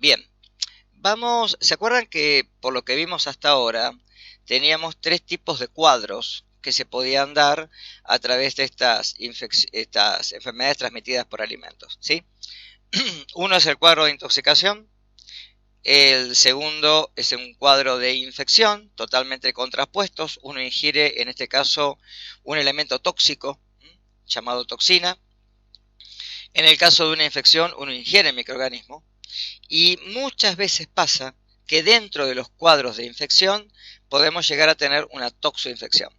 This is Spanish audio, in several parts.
Bien, ¿se acuerdan que por lo que vimos hasta ahora, teníamos tres tipos de cuadros que se podían dar a través de estas enfermedades transmitidas por alimentos, ¿sí? Uno es el cuadro de intoxicación, el segundo es un cuadro de infección, totalmente contrapuestos. Uno ingiere, en este caso, un elemento tóxico llamado toxina. En el caso de una infección, uno ingiere microorganismos. Y muchas veces pasa que dentro de los cuadros de infección podemos llegar a tener una toxoinfección.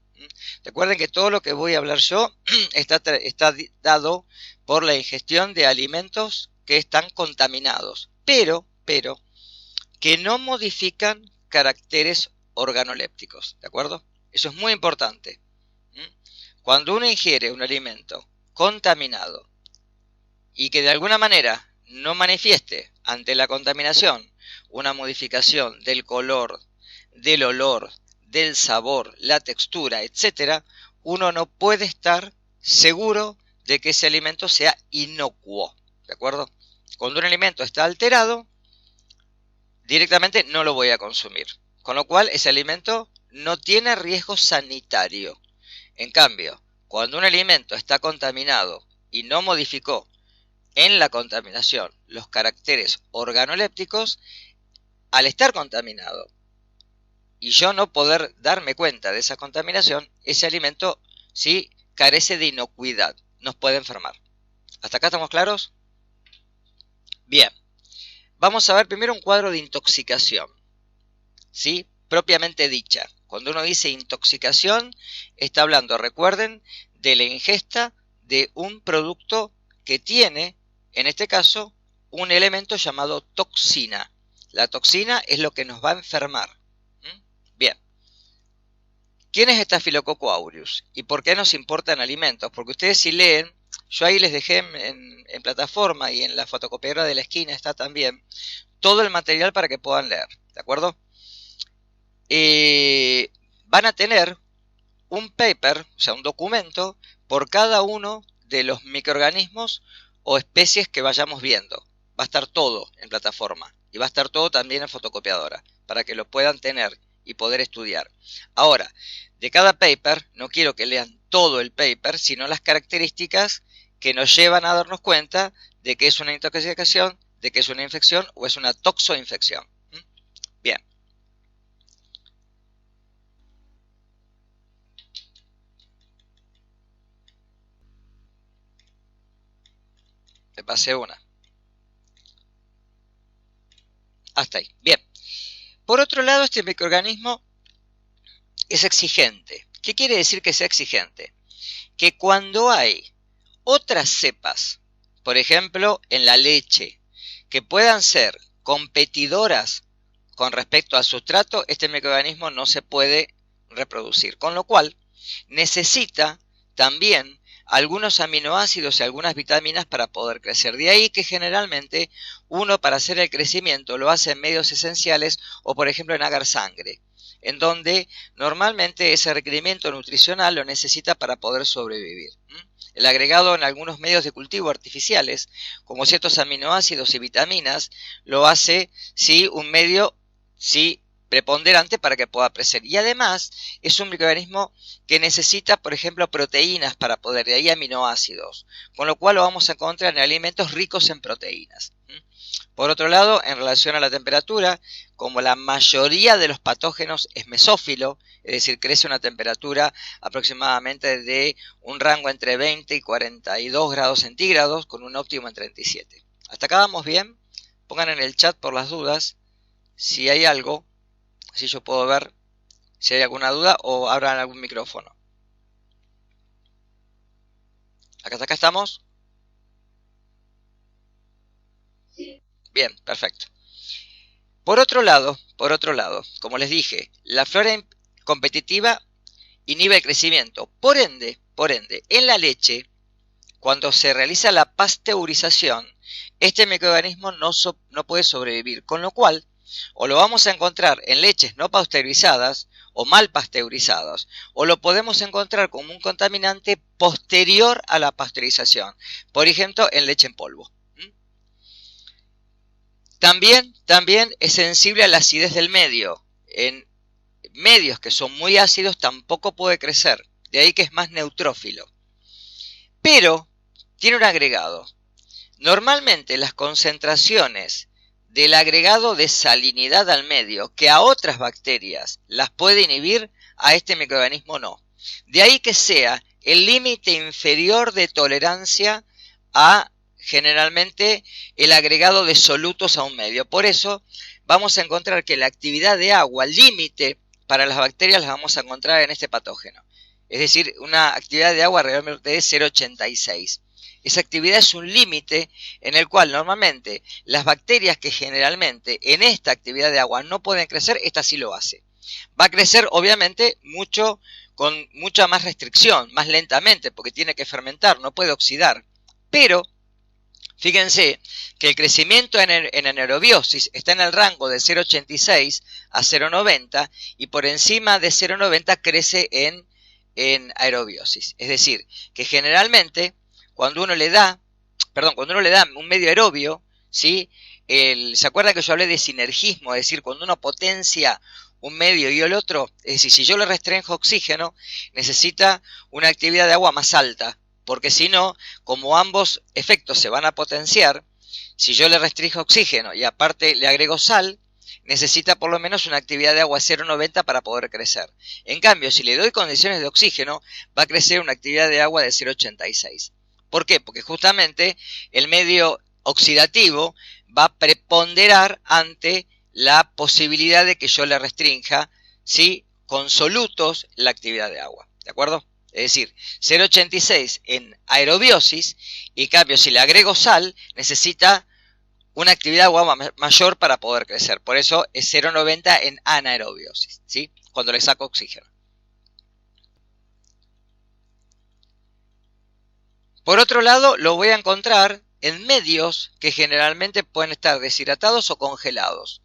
Recuerden que todo lo que voy a hablar yo está dado por la ingestión de alimentos que están contaminados, pero que no modifican caracteres organolépticos, ¿de acuerdo? Eso es muy importante. Cuando uno ingiere un alimento contaminado y que de alguna manera no manifieste ante la contaminación una modificación del color, del olor, del sabor, la textura, etc., uno no puede estar seguro de que ese alimento sea inocuo, ¿de acuerdo? Cuando un alimento está alterado, directamente no lo voy a consumir, con lo cual ese alimento no tiene riesgo sanitario. En cambio, cuando un alimento está contaminado y no modificó en la contaminación los caracteres organolépticos, al estar contaminado y yo no poder darme cuenta de esa contaminación, ese alimento sí carece de inocuidad, nos puede enfermar. ¿Hasta acá estamos claros? Bien, vamos a ver primero un cuadro de intoxicación, ¿sí? Propiamente dicha. Cuando uno dice intoxicación, está hablando, recuerden, de la ingesta de un producto que tiene, en este caso, un elemento llamado toxina. La toxina es lo que nos va a enfermar. Bien. ¿Quién es Staphylococcus aureus? ¿Y por qué nos importan alimentos? Porque ustedes si leen, yo ahí les dejé en plataforma y en la fotocopiadora de la esquina está también todo el material para que puedan leer, ¿de acuerdo? Van a tener un paper, o sea, un documento, por cada uno de los microorganismos o especies que vayamos viendo. Va a estar todo en plataforma y va a estar todo también en fotocopiadora, para que lo puedan tener y poder estudiar. Ahora, de cada paper, no quiero que lean todo el paper, sino las características que nos llevan a darnos cuenta de que es una intoxicación, de que es una infección o es una toxoinfección. Bien. Le pasé una. Hasta ahí. Bien. Por otro lado, este microorganismo es exigente. ¿Qué quiere decir que sea exigente? Que cuando hay otras cepas, por ejemplo, en la leche, que puedan ser competidoras con respecto al sustrato, este microorganismo no se puede reproducir. Con lo cual, necesita también algunos aminoácidos y algunas vitaminas para poder crecer. De ahí que generalmente uno para hacer el crecimiento lo hace en medios esenciales o por ejemplo en agar sangre, en donde normalmente ese requerimiento nutricional lo necesita para poder sobrevivir. El agregado en algunos medios de cultivo artificiales, como ciertos aminoácidos y vitaminas, lo hace un medio preponderante para que pueda crecer. Y además es un microorganismo que necesita, por ejemplo, proteínas para poder, de ahí aminoácidos, con lo cual lo vamos a encontrar en alimentos ricos en proteínas. Por otro lado, en relación a la temperatura, como la mayoría de los patógenos es mesófilo, es decir, crece a una temperatura aproximadamente de un rango entre 20 y 42 grados centígrados, con un óptimo en 37. ¿Hasta acá vamos bien? Pongan en el chat por las dudas si hay algo, así yo puedo ver si hay alguna duda o abran algún micrófono. ¿Hasta acá estamos? Bien, perfecto. Por otro lado, como les dije, la flora competitiva inhibe el crecimiento. Por ende, en la leche, cuando se realiza la pasteurización, este microorganismo no puede sobrevivir, con lo cual, o lo vamos a encontrar en leches no pasteurizadas o mal pasteurizadas, o lo podemos encontrar como un contaminante posterior a la pasteurización, por ejemplo, en leche en polvo. También es sensible a la acidez del medio. En medios que son muy ácidos tampoco puede crecer. De ahí que es más neutrófilo. Pero tiene un agregado. Normalmente las concentraciones del agregado de salinidad al medio, que a otras bacterias las puede inhibir, a este microorganismo no. De ahí que sea el límite inferior de tolerancia a generalmente el agregado de solutos a un medio. Por eso vamos a encontrar que la actividad de agua límite para las bacterias las vamos a encontrar en este patógeno. Es decir, una actividad de agua realmente de 0,86. Esa actividad es un límite en el cual normalmente las bacterias que generalmente en esta actividad de agua no pueden crecer, esta sí lo hace. Va a crecer obviamente mucho, con mucha más restricción, más lentamente, porque tiene que fermentar, no puede oxidar. Pero fíjense que el crecimiento en anaerobiosis está en el rango de 0,86 a 0,90 y por encima de 0,90 crece en aerobiosis. Es decir, que generalmente cuando uno le da un medio aerobio, ¿sí? ¿Se acuerdan que yo hablé de sinergismo? Es decir, cuando uno potencia un medio y el otro, es decir, si yo le restringo oxígeno, necesita una actividad de agua más alta, porque si no, como ambos efectos se van a potenciar, si yo le restringo oxígeno y aparte le agrego sal, necesita por lo menos una actividad de agua 0,90 para poder crecer. En cambio, si le doy condiciones de oxígeno, va a crecer una actividad de agua de 0,86. ¿Por qué? Porque justamente el medio oxidativo va a preponderar ante la posibilidad de que yo le restrinja, ¿sí?, con solutos la actividad de agua. ¿De acuerdo? Es decir, 0,86 en aerobiosis y en cambio si le agrego sal necesita una actividad de agua mayor para poder crecer. Por eso es 0,90 en anaerobiosis, ¿sí?, cuando le saco oxígeno. Por otro lado, lo voy a encontrar en medios que generalmente pueden estar deshidratados o congelados.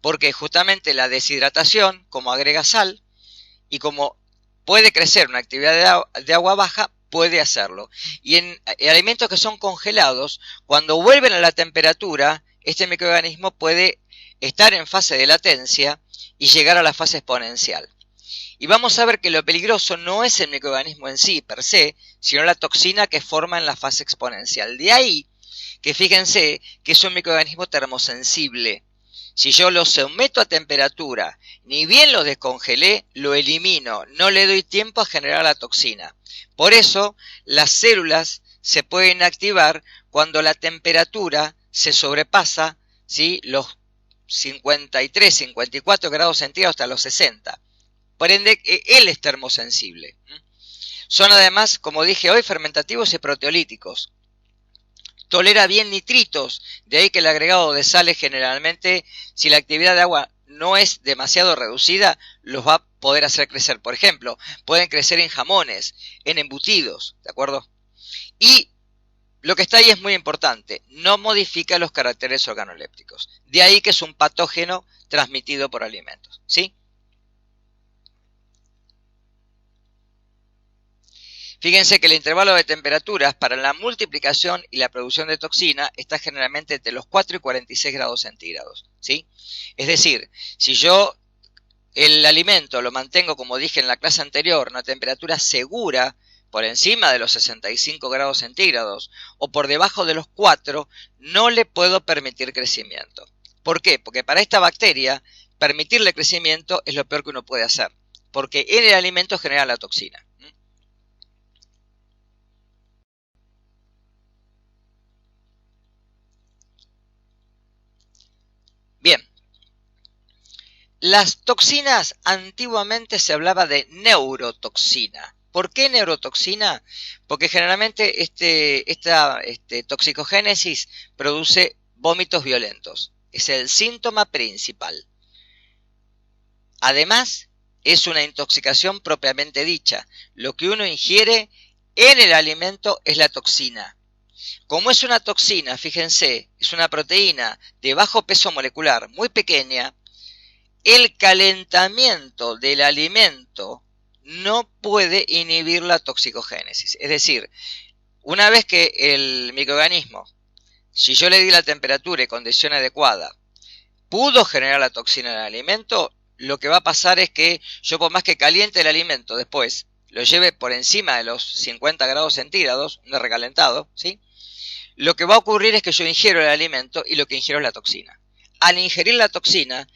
Porque justamente la deshidratación, como agrega sal, y como puede crecer una actividad de agua baja, puede hacerlo. Y en alimentos que son congelados, cuando vuelven a la temperatura, este microorganismo puede estar en fase de latencia y llegar a la fase exponencial. Y vamos a ver que lo peligroso no es el microorganismo en sí, per se, sino la toxina que forma en la fase exponencial. De ahí que fíjense que es un microorganismo termosensible. Si yo lo someto a temperatura, ni bien lo descongelé, lo elimino, no le doy tiempo a generar la toxina. Por eso, las células se pueden activar cuando la temperatura se sobrepasa, ¿sí?, los 53, 54 grados centígrados hasta los 60. Por ende, él es termosensible. Son además, como dije hoy, fermentativos y proteolíticos. Tolera bien nitritos, de ahí que el agregado de sales generalmente, si la actividad de agua no es demasiado reducida, los va a poder hacer crecer. Por ejemplo, pueden crecer en jamones, en embutidos, ¿de acuerdo? Y lo que está ahí es muy importante, no modifica los caracteres organolépticos. De ahí que es un patógeno transmitido por alimentos, ¿sí? Fíjense que el intervalo de temperaturas para la multiplicación y la producción de toxina está generalmente entre los 4 y 46 grados centígrados, ¿sí? Es decir, si yo el alimento lo mantengo, como dije en la clase anterior, a una temperatura segura, por encima de los 65 grados centígrados o por debajo de los 4, no le puedo permitir crecimiento. ¿Por qué? Porque para esta bacteria, permitirle crecimiento es lo peor que uno puede hacer, porque en el alimento genera la toxina. Bien, las toxinas antiguamente se hablaba de neurotoxina. ¿Por qué neurotoxina? Porque generalmente esta toxicogénesis produce vómitos violentos. Es el síntoma principal. Además, es una intoxicación propiamente dicha. Lo que uno ingiere en el alimento es la toxina. Como es una toxina, fíjense, es una proteína de bajo peso molecular, muy pequeña, el calentamiento del alimento no puede inhibir la toxicogénesis. Es decir, una vez que el microorganismo si yo le di la temperatura y condición adecuada, pudo generar la toxina en el alimento, lo que va a pasar es que yo, por más que caliente el alimento después, lo lleve por encima de los 50 grados centígrados, un recalentado, ¿sí? Lo que va a ocurrir es que yo ingiero el alimento y lo que ingiero es la toxina. Al ingerir la toxina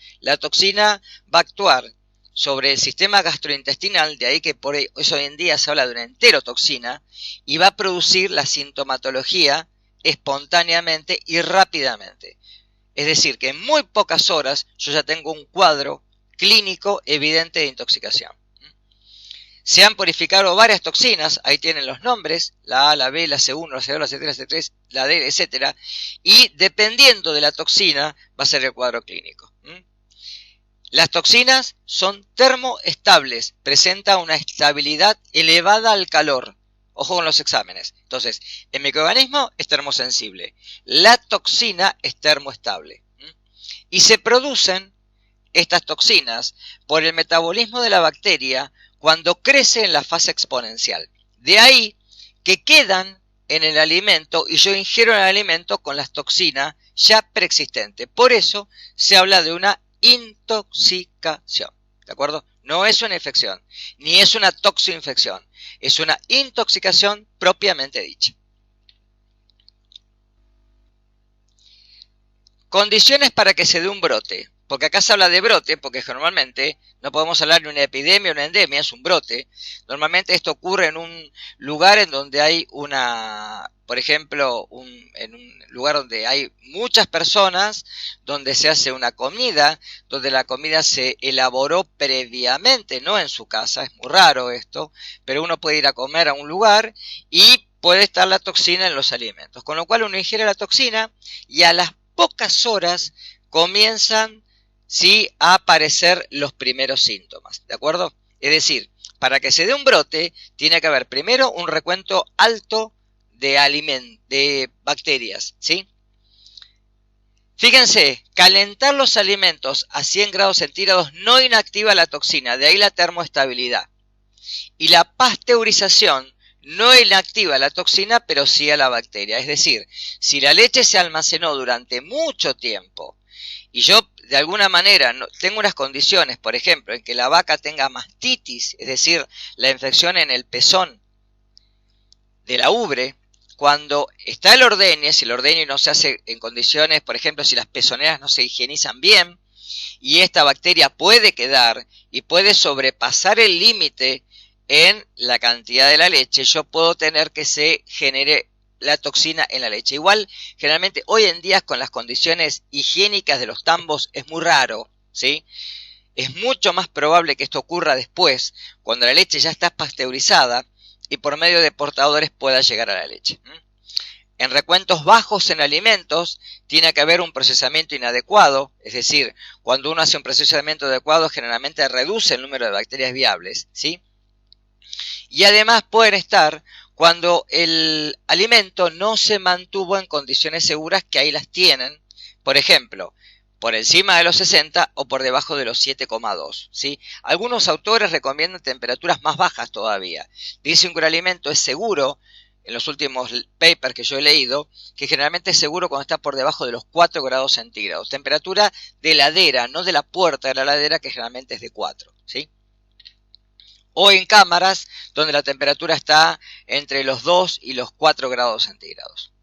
va a actuar sobre el sistema gastrointestinal, de ahí que por eso hoy en día se habla de una enterotoxina, y va a producir la sintomatología espontáneamente y rápidamente. Es decir, que en muy pocas horas yo ya tengo un cuadro clínico evidente de intoxicación. Se han purificado varias toxinas, ahí tienen los nombres, la A, la B, la C1, la C2, la C3, la C3, la D, etc. Y dependiendo de la toxina va a ser el cuadro clínico. Las toxinas son termoestables, presentan una estabilidad elevada al calor. Ojo con los exámenes. Entonces, el microorganismo es termosensible, la toxina es termoestable. Y se producen estas toxinas por el metabolismo de la bacteria cuando crece en la fase exponencial. De ahí que quedan en el alimento y yo ingiero el alimento con las toxinas ya preexistentes. Por eso se habla de una intoxicación. ¿De acuerdo? No es una infección, ni es una toxoinfección. Es una intoxicación propiamente dicha. Condiciones para que se dé un brote. Porque acá se habla de brote, porque normalmente no podemos hablar de una epidemia o una endemia, es un brote. Normalmente esto ocurre en un lugar en donde hay por ejemplo, en un lugar donde hay muchas personas, donde se hace una comida, donde la comida se elaboró previamente, no en su casa, es muy raro esto, pero uno puede ir a comer a un lugar y puede estar la toxina en los alimentos. Con lo cual uno ingiere la toxina y a las pocas horas comienzan a aparecer los primeros síntomas, ¿de acuerdo? Es decir, para que se dé un brote, tiene que haber primero un recuento alto de bacterias, ¿sí? Fíjense, calentar los alimentos a 100 grados centígrados no inactiva la toxina, de ahí la termoestabilidad. Y la pasteurización no inactiva la toxina, pero sí a la bacteria. Es decir, si la leche se almacenó durante mucho tiempo y yo de alguna manera tengo unas condiciones, por ejemplo, en que la vaca tenga mastitis, es decir, la infección en el pezón de la ubre, cuando está el ordeñe, si el ordeñe no se hace en condiciones, por ejemplo, si las pezoneras no se higienizan bien, y esta bacteria puede quedar y puede sobrepasar el límite en la cantidad de la leche, yo puedo tener que se genere la toxina en la leche. Igual, generalmente, hoy en día, con las condiciones higiénicas de los tambos, es muy raro, ¿sí? Es mucho más probable que esto ocurra después, cuando la leche ya está pasteurizada y por medio de portadores pueda llegar a la leche. En recuentos bajos en alimentos, tiene que haber un procesamiento inadecuado, es decir, cuando uno hace un procesamiento adecuado, generalmente reduce el número de bacterias viables, ¿sí? Y además pueden estar cuando el alimento no se mantuvo en condiciones seguras, que ahí las tienen, por ejemplo, por encima de los 60 o por debajo de los 7,2, ¿sí? Algunos autores recomiendan temperaturas más bajas todavía. Dicen que un alimento es seguro, en los últimos papers que yo he leído, que generalmente es seguro cuando está por debajo de los 4 grados centígrados. Temperatura de heladera, no de la puerta de la heladera, que generalmente es de 4, ¿sí? O en cámaras donde la temperatura está entre los 2 y los 4 grados centígrados.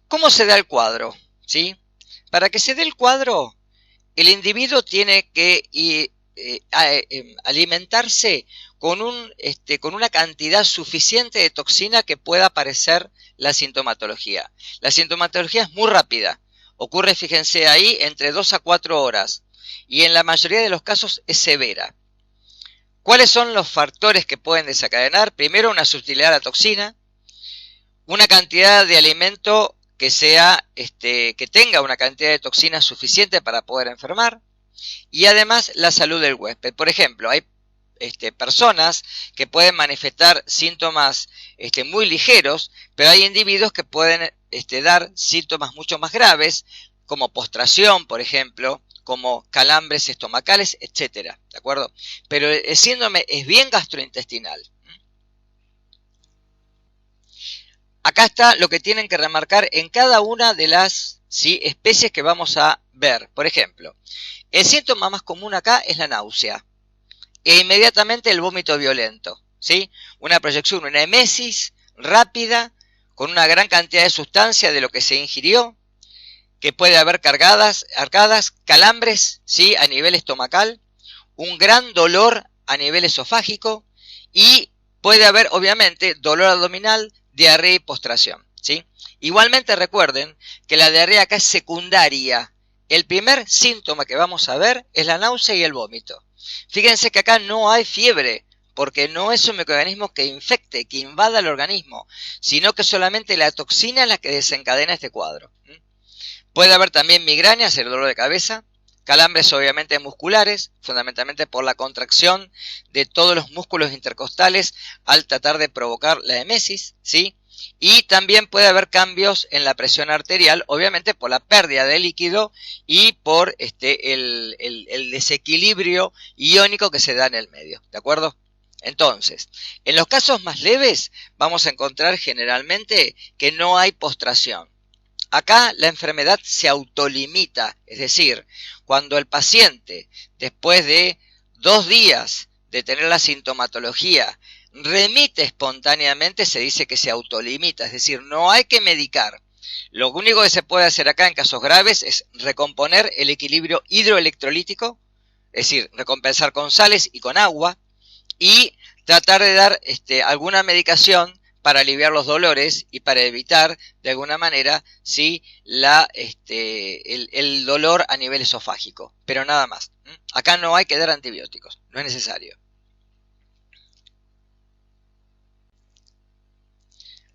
¿Cómo se da el cuadro? ¿Sí? Para que se dé el cuadro, el individuo tiene que alimentarse con una cantidad suficiente de toxina que pueda aparecer la sintomatología. La sintomatología es muy rápida. Ocurre, fíjense ahí, entre 2 a 4 horas y en la mayoría de los casos es severa. ¿Cuáles son los factores que pueden desencadenar? Primero, una susceptibilidad a la toxina, una cantidad de alimento que tenga una cantidad de toxina suficiente para poder enfermar, y además la salud del huésped. Por ejemplo, hay personas que pueden manifestar síntomas muy ligeros, pero hay individuos que pueden dar síntomas mucho más graves, como postración, por ejemplo, como calambres estomacales, etcétera, ¿de acuerdo? Pero el síndrome es bien gastrointestinal. acá está lo que tienen que remarcar en cada una de las, ¿sí?, especies que vamos a ver. Por ejemplo, el síntoma más común acá es la náusea e inmediatamente el vómito violento, ¿sí? Una proyección, una emesis rápida con una gran cantidad de sustancia de lo que se ingirió, que puede haber arcadas, calambres, ¿sí?, a nivel estomacal, un gran dolor a nivel esofágico y puede haber, obviamente, dolor abdominal, diarrea y postración, ¿sí? Igualmente recuerden que la diarrea acá es secundaria. El primer síntoma que vamos a ver es la náusea y el vómito. Fíjense que acá no hay fiebre, porque no es un microorganismo que infecte, que invada el organismo, sino que solamente la toxina es la que desencadena este cuadro. Puede haber también migrañas, el dolor de cabeza, calambres obviamente musculares, fundamentalmente por la contracción de todos los músculos intercostales al tratar de provocar la emesis, ¿sí? Y también puede haber cambios en la presión arterial, obviamente por la pérdida de líquido y por el desequilibrio iónico que se da en el medio, ¿de acuerdo? Entonces, en los casos más leves vamos a encontrar generalmente que no hay postración. Acá la enfermedad se autolimita, es decir, cuando el paciente, después de 2 días de tener la sintomatología, remite espontáneamente, se dice que se autolimita, es decir, no hay que medicar. Lo único que se puede hacer acá en casos graves es recomponer el equilibrio hidroelectrolítico, es decir, recompensar con sales y con agua, y tratar de dar alguna medicación para aliviar los dolores y para evitar de alguna manera, ¿sí?, el dolor a nivel esofágico, pero nada más. Acá no hay que dar antibióticos, no es necesario.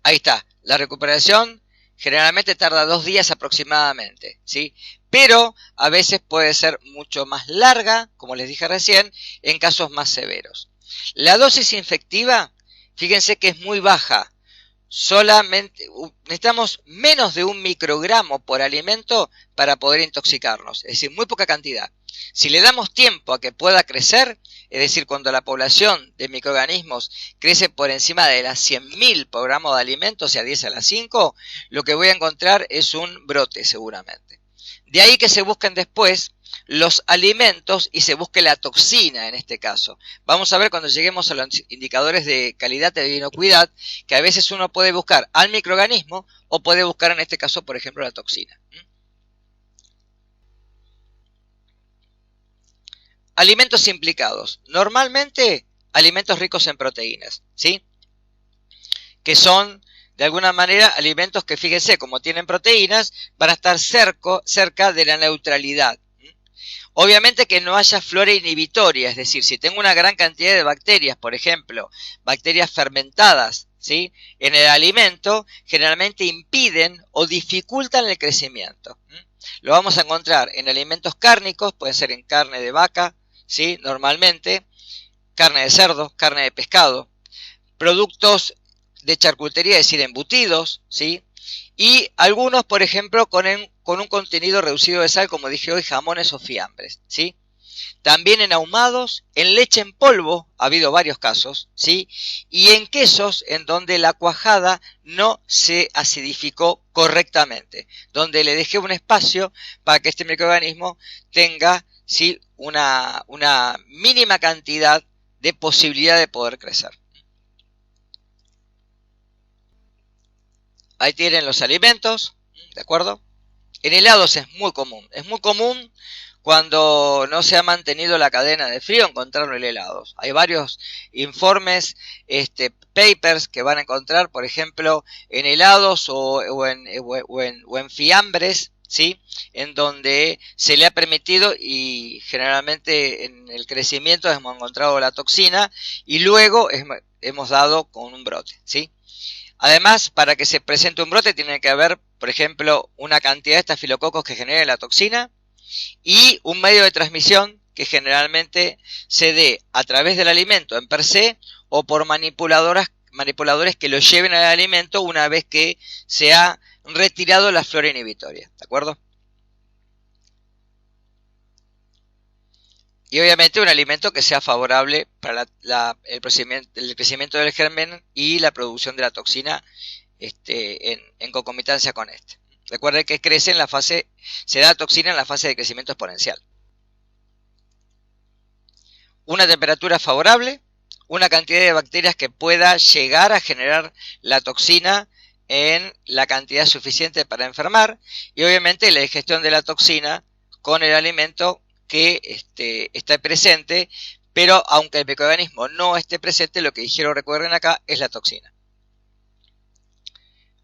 Ahí está, la recuperación generalmente tarda 2 días aproximadamente, ¿sí? Pero a veces puede ser mucho más larga, como les dije recién, en casos más severos. La dosis infectiva, fíjense que es muy baja. Solamente necesitamos menos de 1 microgramo por alimento para poder intoxicarnos, es decir, muy poca cantidad. Si le damos tiempo a que pueda crecer, es decir, cuando la población de microorganismos crece por encima de las 100.000 por gramo de alimento, o sea 10 a la 5, lo que voy a encontrar es un brote seguramente. De ahí que se busquen después los alimentos y se busque la toxina en este caso. Vamos a ver cuando lleguemos a los indicadores de calidad de inocuidad, que a veces uno puede buscar al microorganismo o puede buscar en este caso, por ejemplo, la toxina. Alimentos implicados. Normalmente, alimentos ricos en proteínas, ¿sí? Que son, de alguna manera, alimentos que, fíjense, como tienen proteínas, van a estar cerca de la neutralidad. Obviamente que no haya flora inhibitoria, es decir, si tengo una gran cantidad de bacterias, por ejemplo, bacterias fermentadas, ¿sí?, en el alimento, generalmente impiden o dificultan el crecimiento. Lo vamos a encontrar en alimentos cárnicos, puede ser en carne de vaca, ¿sí?, normalmente, carne de cerdo, carne de pescado, productos de charcutería, es decir, embutidos, ¿sí?, y algunos, por ejemplo, con un contenido reducido de sal, como dije hoy, jamones o fiambres, ¿sí? También en ahumados, en leche en polvo, ha habido varios casos, ¿sí? Y en quesos en donde la cuajada no se acidificó correctamente, donde le dejé un espacio para que este microorganismo tenga, ¿sí?, una mínima cantidad de posibilidad de poder crecer. Ahí tienen los alimentos, ¿de acuerdo? En helados es muy común cuando no se ha mantenido la cadena de frío encontrarlo en helados. Hay varios informes, papers que van a encontrar, por ejemplo, en helados o en fiambres, ¿sí?, en donde se le ha permitido y generalmente en el crecimiento hemos encontrado la toxina y luego hemos dado con un brote, ¿sí? Además, para que se presente un brote tiene que haber, por ejemplo, una cantidad de estafilococos que genere la toxina y un medio de transmisión que generalmente se dé a través del alimento en per se o por manipuladores que lo lleven al alimento una vez que se ha retirado la flora inhibitoria, ¿de acuerdo? Y obviamente un alimento que sea favorable para el crecimiento del germen y la producción de la toxina en concomitancia con este. Recuerden que crece en la fase, se da toxina en la fase de crecimiento exponencial. Una temperatura favorable, una cantidad de bacterias que pueda llegar a generar la toxina en la cantidad suficiente para enfermar, y obviamente la digestión de la toxina con el alimento que esté presente, pero aunque el microorganismo no esté presente, lo que dijeron, recuerden acá, es la toxina.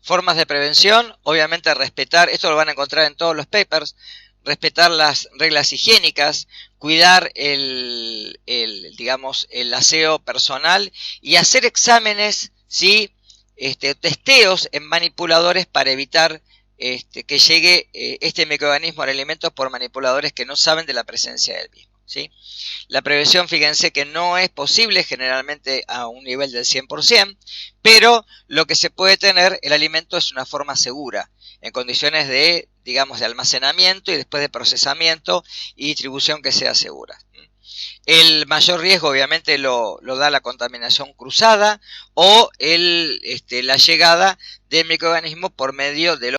Formas de prevención, obviamente respetar, esto lo van a encontrar en todos los papers, respetar las reglas higiénicas, cuidar digamos, el aseo personal y hacer exámenes, ¿sí? Testeos en manipuladores para evitar que llegue este microorganismo al alimento por manipuladores que no saben de la presencia del mismo, ¿sí? La prevención, fíjense que no es posible generalmente a un nivel del 100%, pero lo que se puede tener, el alimento es una forma segura, en condiciones de, digamos, de almacenamiento y después de procesamiento y distribución que sea segura. El mayor riesgo obviamente lo da la contaminación cruzada o la llegada del microorganismo por medio de los